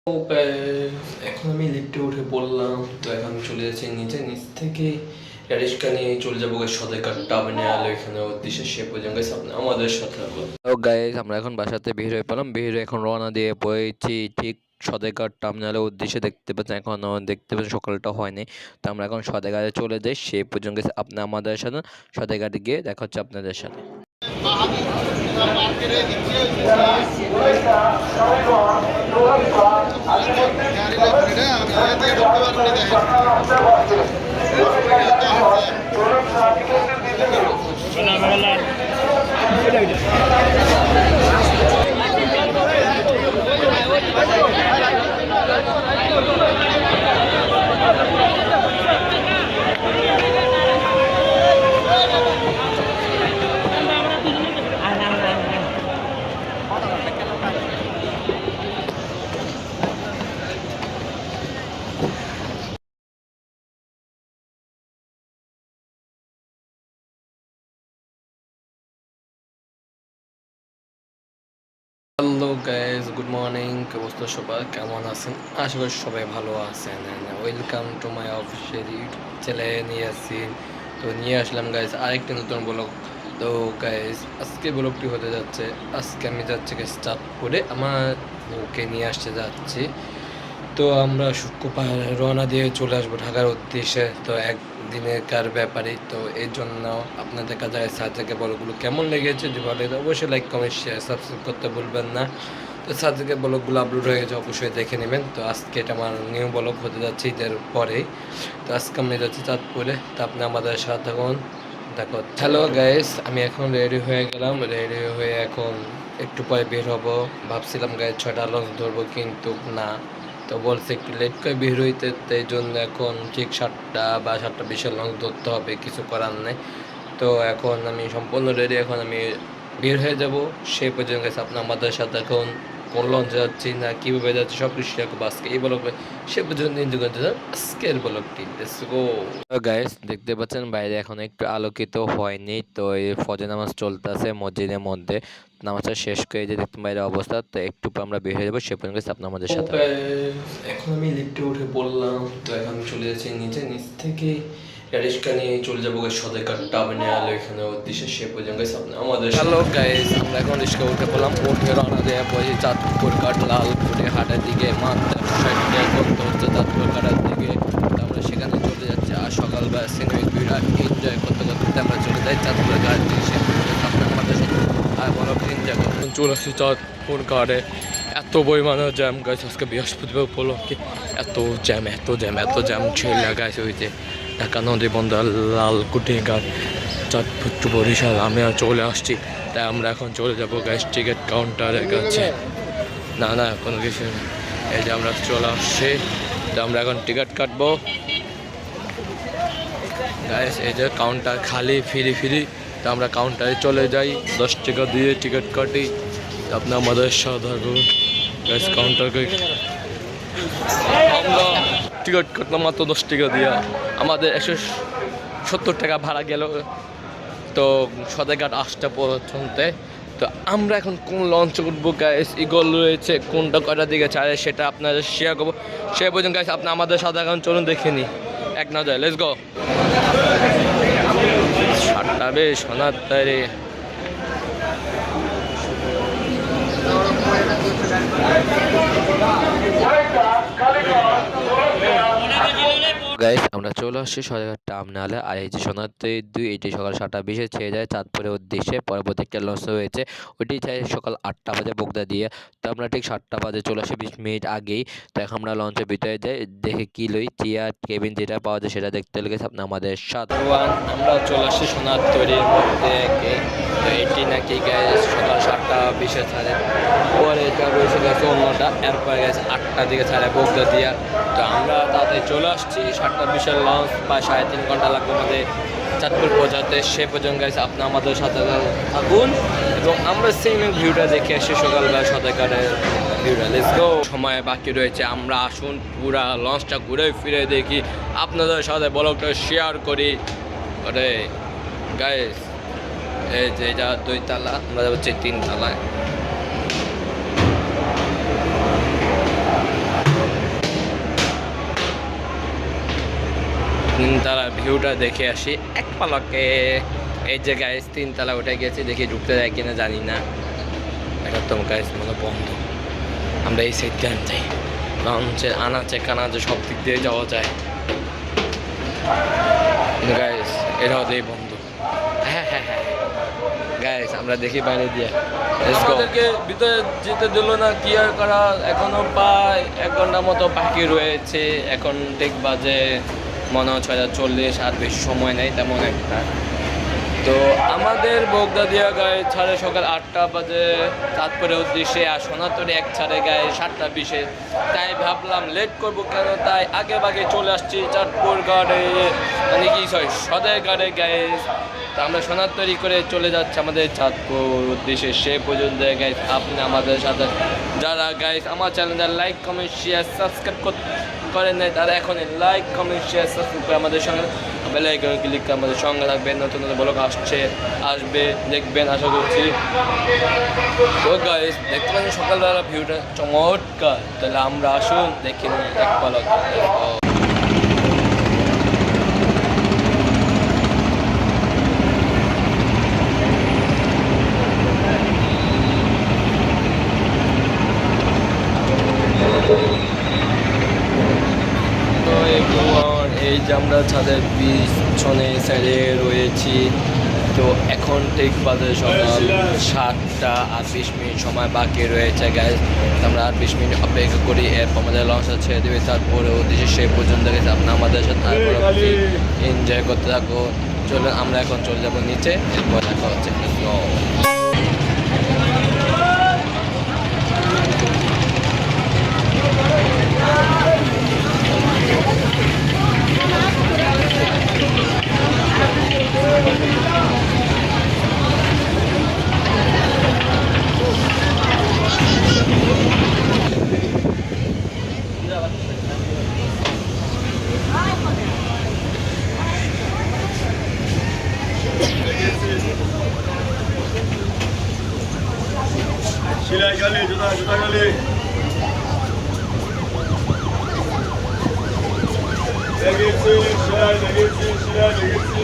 এখন আমি লিফটে উঠে পড়লাম, তো এখন চলে যাচ্ছি নিচ থেকে রিক্সা নিয়ে চলে যাবো সদরঘাট টার্মিনাল। এখানে উদ্দেশ্যে সে পর্যন্ত আপনি আমাদের সাথে হবো। তো গাইস, আমরা এখন বাসাতে বের হয়ে পড়লাম, বের হয়ে এখন রওনা দিয়ে পড়েছি ঠিক সদরঘাট টার্মিনালের উদ্দেশ্যে। দেখতে পাচ্ছেন এখনো দেখতে পাচ্ছেন সকালটা হয়নি, তো আমরা এখন সদরঘাটে চলে যাই। সেই পর্যন্ত আপনি আমাদের সাথে সদরঘাটে গিয়ে দেখা হচ্ছে আপনাদের সাথে। Hello guys, good morning. কি অবস্থা সবার, কেমন আছেন? আশা করি সবাই ভালো আছেন। Welcome to my official YouTube channel niacin. তো নিয়ে আসলাম গাইজ আরেকটি নতুন ব্লগ। তো গাইজ আজকে ব্লগটি হতে যাচ্ছে, আজকে আমি যাচ্ছি গাইজ চাঁদপুরে, আমার বউকে নিয়ে আসতে যাচ্ছি। তো আমরা শুক্রবার রওনা দিয়ে চলে আসবো ঢাকার উদ্দেশ্যে। তো একদিনের কার ব্যাপারে, তো এর জন্য আপনাদের কাছে সার্জাকে বলগুলো কেমন লেগেছে যে ভালো, অবশ্যই লাইক কমেন্ট শেয়ার সাবস্ক্রাইব করতে ভুলবেন না। তো সার্জাকে ব্লগগুলো আপলোড হয়ে গেছে, অবশ্যই দেখে নেবেন। তো আজকে এটা আমার নিউ ব্লগ হতে যাচ্ছে ঈদের পরেই। তো আজকে আমি যাচ্ছি চাঁদপুরে, তো আপনি আমাদের সাথে থাকুন। দেখো, হ্যালো গাইস, আমি এখন রেডি হয়ে গেলাম। রেডি হয়ে এখন একটু পরে বের হবো। ভাবছিলাম গাইস 6টা লঞ্চ ধরবো, কিন্তু না, তো বলছে একটু লেট করে বের হইতে, এই জন্য এখন ঠিক 7টা বা 7টা 20 লঞ্চ ধরতে হবে, কিছু করার নেই। তো এখন আমি সম্পূর্ণ রেডি, এখন আমি বের হয়ে যাব। সেই পর্যন্ত গেছে আপনি আমাদের সাথে এখন কোন লঞ্চে যাচ্ছি না কীভাবে যাচ্ছি সব কিছু রাখবো আজকে এই ব্লগে। সে পর্যন্ত এনজয় করতে চান আজকের ব্লগটি। লেটস গো গাইস, দেখতে পাচ্ছেন বাইরে এখন একটু আলোকিত হয়নি, তো এই ফজর নামাজ চলতেছে মসজিদের মধ্যে। নামাজটা শেষ করে যে দেখতে বাইরে অবস্থা, তো একটু পর আমরা বের হয়ে যাবো। সে পর্যন্ত আপনি আমাদের সাথে। এখন আমি লিফটে উঠে পড়লাম, তো এখন চলে যাচ্ছি নিচ থেকে রিক্সা নিয়ে চলে যাবো সদরঘাট টার্মিনাল। এখানে উদ্দেশ্যে সে পর্যন্ত আপনি আমাদের। হ্যালো গাইস, আমরা এখন রিক্সা উঠে পড়লাম, উঠে রওনা দেওয়া পড়েছি চাঁদপুর ঘাট লালপুরে হাটের দিকে। মাত্র 60 টাকা করতে হচ্ছে চাঁদপুর ঘাটের দিকে। তো আমরা সেখানে চলে যাচ্ছি, আর সকালবেলা সিনেমিক বিরাট এনজয় করতে করতে আমরা চলে যাই চাঁদপুর ঘাট থেকে। সে পর্যন্ত আপনি আমাদের সাথে আর বড় এনজয় করতে চলে আসছি চাঁদপুর ঘাটে। এত পরিমাণে জ্যাম গাইস, আজকে বৃহস্পতিবার উপলক্ষে এত জ্যাম ছেলে গাইস হয়েছে। ঢাকা নদী বন্দর লালকুঠি ঘাট চাঁদপুর টু বরিশাল আমি চলে আসছি। তাই আমরা এখন চলে যাবো গ্যাস টিকিট কাউন্টারের কাছে। না কোনো কিছু, এই যে আমরা চলে আসছি। তো আমরা এখন টিকিট কাটবো গ্যাস, এই যে কাউন্টার খালি ফ্রি। তো আমরা কাউন্টারে চলে যাই, 10 টাকা দিয়ে টিকিট কাটি। তো আপনি আমাদের সাথে গ্যাস কাউন্টারকে আমরা টিকিট কাটলাম মাত্র 10 টাকা দিয়া, আমাদের 170 টাকা ভাড়া গেল। তো সদরঘাট আসতে পর্যন্ত। তো আমরা এখন কোন লঞ্চ উঠবো গাইস, ইগল রয়েছে, কোনটা কয়টা দিকে ছাড়ে সেটা আপনাদের শেয়ার করবো। সে পর্যন্ত গাইস আপনি আমাদের সাথে এখন চলুন দেখে নিই এক নজর। Let's go. 7টা বেশ সোনার তারে। গাইস, আমরা চলে আসছি সদরঘাট টার্মিনালে। আর এই যে সোনাতে 2 এটি সকাল 7টা 20 ছেড়ে যায় চাঁদপুরের উদ্দেশ্যে। পরবর্তী একটা লঞ্চ রয়েছে, ওইটি চাই সকাল 8টা বাজে বগদা দিয়ে। তো আমরা ঠিক 7টা বাজে চলে আসি 20 মিনিট আগেই। তো এখন আমরা লঞ্চের ভিতরে যাই, দেখে কি লই চেয়ার কেবিন যেটা পাওয়া যায় সেটা দেখতে লেগেছে আপনি আমাদের সাথে। আমরা চলে আসছি সোনার তৈরির মধ্যে। তো এটি নাকি গাইস সকাল 7টা 20 ছাড়ে, পরে এটা রয়েছে গেছে অন্যটা, এরপরে গেছে 8টার দিকে ছাড়ে বগদা দিয়া। তো আমরা তাতে চলে আসছি 7টা 20 লঞ্চ, প্রায় 3.5 ঘন্টা লাগবে আমাদের চাঁদপুর পৌঁছাতে। সে পর্যন্ত গাইস আপনি আমাদের সাথে থাকুন এবং আমরা সেম ভিউটা দেখে আসি সকালবেলা সদরঘাটের ভিউটা। Let's go. সময় বাকি রয়েছে, আমরা আসুন পুরা লঞ্চটা ঘুরে ফিরে দেখি, আপনাদের সাথে ব্লগটা শেয়ার করি। ওরে গাইস, এই যে এটা 2 তলা, আমরা যাচ্ছি 3 তলায়। তিনতলার ভিউটা দেখে আসি এক পলকে। এই যে গাইস তিনতলা উঠে গেছি, দেখি ঢুকতে যায় কিনা জানি না। এটা তো গাইস মনে বন্ধ। আমরা এই সাইড দিয়ে যাই, লঞ্চে আনাচে কানাচে সব দিক দিয়ে যাওয়া যায়। গাইস এটাও দিয়ে বন্ধ। হ্যাঁ হ্যাঁ হ্যাঁ গাইস আমরা দেখি বাইরে দিয়ে। আমাদেরকে ভিতরে যেতে দিল না, কি আর করা। এখনো প্রায় 1 ঘন্টার মতো বাকি রয়েছে। এখন ঠিক বাজে মনে হচ্ছে 40, আর বেশি সময় নেই তেমন একটা। তো আমাদের বগদাদিয়া গায়ে ছাড়ে সকাল 8টা বাজে চাঁদপুরের উদ্দেশ্যে, আর সোনাতরে এক ছাড়ে গায়ে 7টা 20-এ। তাই ভাবলাম লেট করবো কেন, তাই আগে বাগে চলে আসছি চাঁদপুর গাড়ে, মানে কি সদর গাড়ে গায়ে। তো আমরা সোনাতরি করে চলে যাচ্ছি আমাদের চাঁদপুর উদ্দেশ্যে। সে পর্যন্ত গাইস আপনি আমাদের সাথে যারা গাইস আমার চ্যানেলটা লাইক কমেন্ট শেয়ার সাবস্ক্রাইব করেন নাই, তারা এখন লাইক কমেন্ট শেয়ার সাবস্ক্রাইব করে আমাদের সঙ্গে বেল আইকনে ক্লিক করে আমাদের সঙ্গে থাকবেন। নতুন নতুন ব্লগ আসবে দেখবেন আশা করছি। তো গাইস দেখতে পাচ্ছেন সকালবেলা ভিউটা চমৎকার। তাহলে আমরা আসুন দেখি এক পলক। এই যে আমরা ছাদের পিছনে সাইডে রয়েছি। তো এখন ঠিক বাজে সকাল 7টা 20 সময় বাকি রয়েছে গাইজ। আমরা 20 অপেক্ষা করি, এরপর আমাদের লঞ্চটা ছেড়ে দেবে। তারপরে উদ্দেশ্যে সে পর্যন্ত গেছে আপনি আমাদের সাথে এনজয় করতে থাকো। চলুন আমরা এখন চলে যাবো নিচে, এরপর দেখা হচ্ছে। শিলাই গালি জুতা জুতা গালি লেগেছে, শিলাই লেগেছে, শিলাই লেগেছে।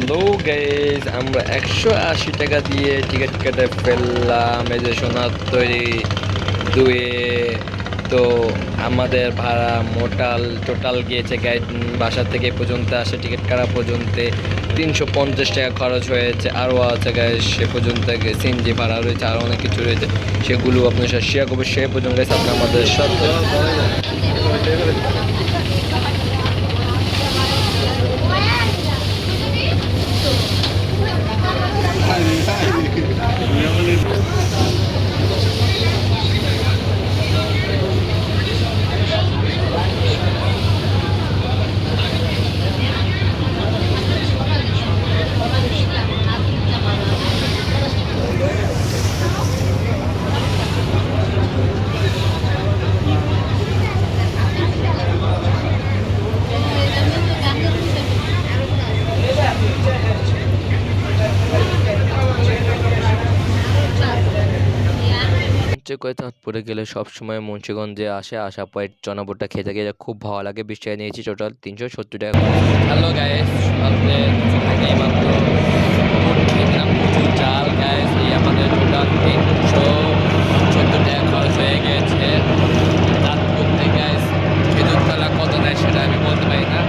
হ্যালো গাইজ, আমরা 180 টাকা দিয়ে টিকিট কেটে ফেললাম এই যে সোনাতরি 2-এ। তো আমাদের ভাড়া টোটাল গিয়েছে গাইড বাসা থেকে পর্যন্ত আসে টিকিট কাটা পর্যন্ত 350 টাকা খরচ হয়েছে। আরও আছে গাইজ সে পর্যন্ত সিএনজি ভাড়া রয়েছে, আরও অনেক কিছু রয়েছে, সেগুলো আপনার সাথে শেয়ার করবো। সে পর্যন্ত গাইজ আপনি আমাদের সাথে করে চাঁদপুরে গেলে সবসময় মুন্সিগঞ্জে আসার পরে চনা বুটটা খেয়ে থাকে, এটা খুব ভালো লাগে। 20 টাকা নিয়েছি, টোটাল 370 টাকা। হ্যালো গাইস, সকালে কিছু খাইনি, মাত্র বুট খেয়েছিলাম, প্রচুর চাল গাইস। এই আমাদের টোটাল 370 টাকা খরচ হয়ে গেছে চাঁদপুর থেকে গাইস। খেজুরতলা কত নেয় সেটা আমি বলতে পারি না।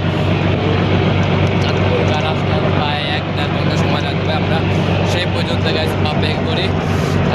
চাঁদপুর রাস্তা প্রায় 1-1.5 ঘন্টা সময় লাগবে। আমরা সেই পর্যন্ত গাইস অপেক্ষা করি।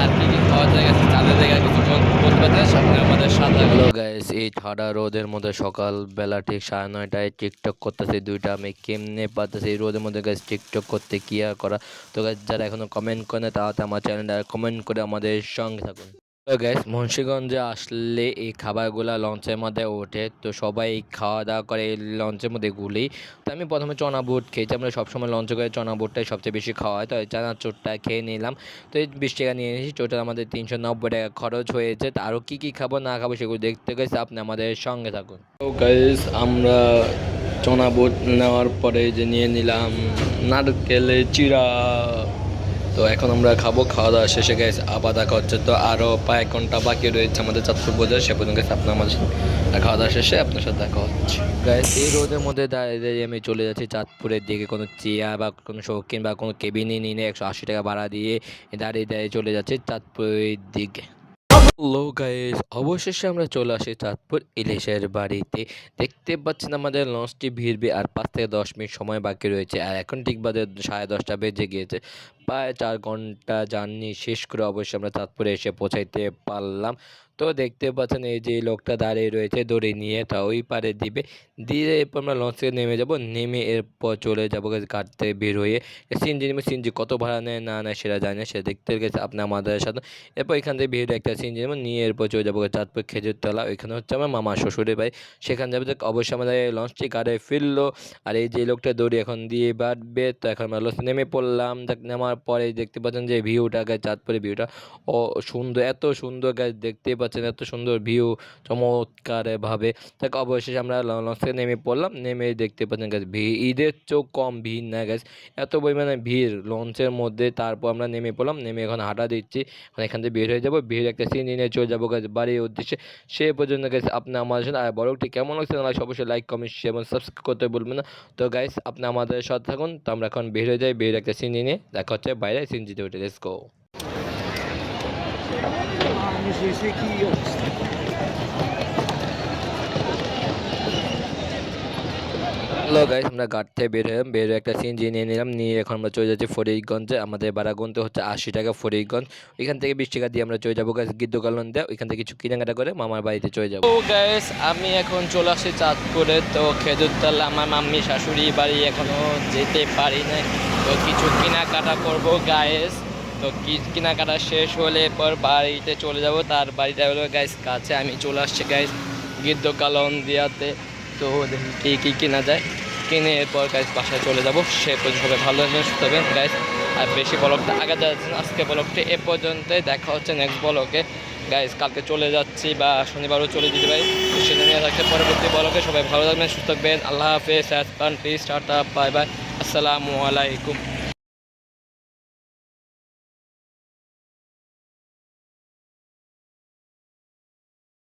আর কি কি খাওয়া যায় গেছে চাঁদের জায়গায় কিছু বলতে পারছেন সামনে আমাদের সাদা। হ্যালো গাইস, এই ঠাডা রোদের মধ্যে সকালবেলা ঠিক 9:30টায় টিকটক করতেছি দুইটা। আমি কেমনে পারতেছি এই রোদের মধ্যে গাইস টিকটক করতে, কি আর করা। তো গাইস যারা এখনো কমেন্ট করে না তারা আমার চ্যানেলটা কমেন্ট করে আমাদের সঙ্গে থাকুন। তো গাইস, মুন্সিগঞ্জে আসলে এই খাবারগুলা লঞ্চের মধ্যে ওঠে, তো সবাই খাওয়া দাওয়া করে এই লঞ্চের মধ্যে গুলি। তো আমি প্রথমে চনা বুট খেয়েছি, আমরা সবসময় লঞ্চে করে চনা বুটটাই সবচেয়ে বেশি খাওয়া হয়। তো চানাচুরটা খেয়ে নিলাম। তো এই 20 টাকা নিয়ে নিয়েছি, টোটাল আমাদের 390 টাকা খরচ হয়েছে। তো আরও কী কী খাবো না খাবো সেগুলো দেখতে গেছে, আপনি আমাদের সঙ্গে থাকুন। তো গাইস, আমরা চনা বুট নেওয়ার পরে যে নিয়ে নিলাম নারকেলের চিড়া। তো এখন আমরা খাবো, খাওয়া দাওয়া শেষে গাইস আবার দেখা হচ্ছে। তো আরও প্রায় 1 ঘন্টা বাকি রয়েছে আমাদের চাঁদপুর বাজার, সে পর্যন্ত গাইস আপনার আমাদের খাওয়া দাওয়া শেষে আপনার সাথে দেখা হচ্ছে। গাইস, এই রোদের মধ্যে দাঁড়িয়ে আমি চলে যাচ্ছি চাঁদপুরের দিকে। কোনো চেয়ার বা কোনো শৌখিন বা কোনো কেবিনে নিয়ে 180 টাকা ভাড়া দিয়ে দাঁড়িয়ে চলে যাচ্ছি চাঁদপুরের দিকে। হ্যালো গাইস, অবশেষে আমরা চলে আসি চাঁদপুর ইলিশের বাড়িতে। দেখতে পাচ্ছেন আমাদের লঞ্চটি ভিড়বে আর 5 থেকে 10 মিনিট সময় বাকি রয়েছে। আর এখন ঠিক বাজে 10:30 বেজে গিয়েছে। প্রায় 4 ঘন্টা জার্নি শেষ করে অবশ্যই আমরা চাঁদপুরে এসে পৌঁছাইতে পারলাম। তো দেখতে পাচ্ছেন এই যে লোকটা দাঁড়িয়ে রয়েছে দড়ি নিয়ে, তা ওই পারে দিবে, দিয়ে এরপর আমরা লঞ্চ থেকে নেমে যাব। নেমে এরপর চলে যাবো ঘাট থেকে বের হয়ে সিএনজি কত ভাড়া নেয় না নেয় সেটা জানি না, সেটা দেখতে গেছে আপনি আমাদের সাথে। এরপর এখান থেকে বের একটা সিএনজি নিয়ে এরপর চলে যাবো চাঁদপুর খেজুরতলা। ওইখানে হচ্ছে আমার মামা শ্বশুরের ভাই, সেখানে যাবে। তো অবশ্যই আমাদের লঞ্চটি গাড়ি ফিরলো। আর এই যে লোকটা দড়ি এখন দিয়ে বাড়বে। তো এখন আমরা লঞ্চে নেমে পড়লাম। নেমার পরে দেখতে পাচ্ছেন যে ভিউটা গায়ে, চাঁদপুরের ভিউটা ও সুন্দর, এত সুন্দর গাছ দেখতে পাচ্ছেন, এত সুন্দর ভিউ চমৎকার ভাবে। তাকে অবশেষে আমরা লঞ্চ থেকে নেমে পড়লাম। নেমে দেখতে পাচ্ছেন গাছ ভিড়, ঈদের চোখ কম ভিড় না গাছ, এত পরিমাণে ভিড় লঞ্চের মধ্যে। তারপর আমরা নেমে পড়লাম, নেমে এখন হাঁটা দিচ্ছি, এখন এখান থেকে বের হয়ে যাবো। বের একটা সিএনজি নিয়ে চলে যাবো গাছ বাড়ির উদ্দেশ্যে। সে পর্যন্ত গাছ আপনি আমার সাথে। আর বড়টি কেমন লাগছে না অবশ্যই লাইক কমেন্ট শেয়ার এবং সাবস্ক্রাইব করতে বলবেন না। তো গাইস, আপনি আমাদের সাথে থাকুন। তো আমরা এখন বের হয়ে যাই, বের একটা সিএনজি নিয়ে দেখা হচ্ছে বাইরে সিএনজিতে উঠে। Let's go. হ্যালো গাইস, আমরা ঘাট থেকে বের হলাম, বের হয়ে একটা সিএনজি নিয়ে নিলাম, নিয়ে এখন আমরা চলে যাচ্ছি ফরিদগঞ্জে। আমাদের ভাড়া গুনতে হচ্ছে 80 টাকা ফরিদগঞ্জ। ওইখান থেকে 20 টাকা দিয়ে আমরা চলে যাবো গাইস গিদ্দকালন দিয়ে। ওইখান থেকে কিছু কেনাকাটা করে মামার বাড়িতে চলে যাবো। তো গাইস, আমি এখন চলে আসছি চাঁদপুরে। তো খেজুরতলা আমার মাম্মি শাশুড়ি বাড়ি, এখনো যেতে পারি না। তো কিছু কেনাকাটা করবো গাইস। তো কেনাকাটা শেষ হলে পর বাড়িতে চলে যাব। তার বাড়িটা হলো গাইস কাছে। আমি চলে আসছি গাইস গিদ্দকালন দিয়াতে। তো দেখি কী কেনা যায়, কিনে এরপর গাইস বাসায় চলে যাব। সে পর্যন্ত সবাই ভালো সুস্থ হবেন গাইস। আর বেশি ব্লগটা আগে যাচ্ছেন, আজকে ব্লগটি এ পর্যন্তই। দেখা হচ্ছে নেক্সট ব্লগে গাইস। কালকে চলে যাচ্ছি বা শনিবারও চলে যেতে পারি, সেটা নিয়ে থাকছে পরবর্তী ব্লগে। সবাই ভালো থাকবেন, সুস্থ থাকবেন। আল্লাহ হাফেজ, প্লিজ টাটা, বাই বাই, আসসালামু আলাইকুম।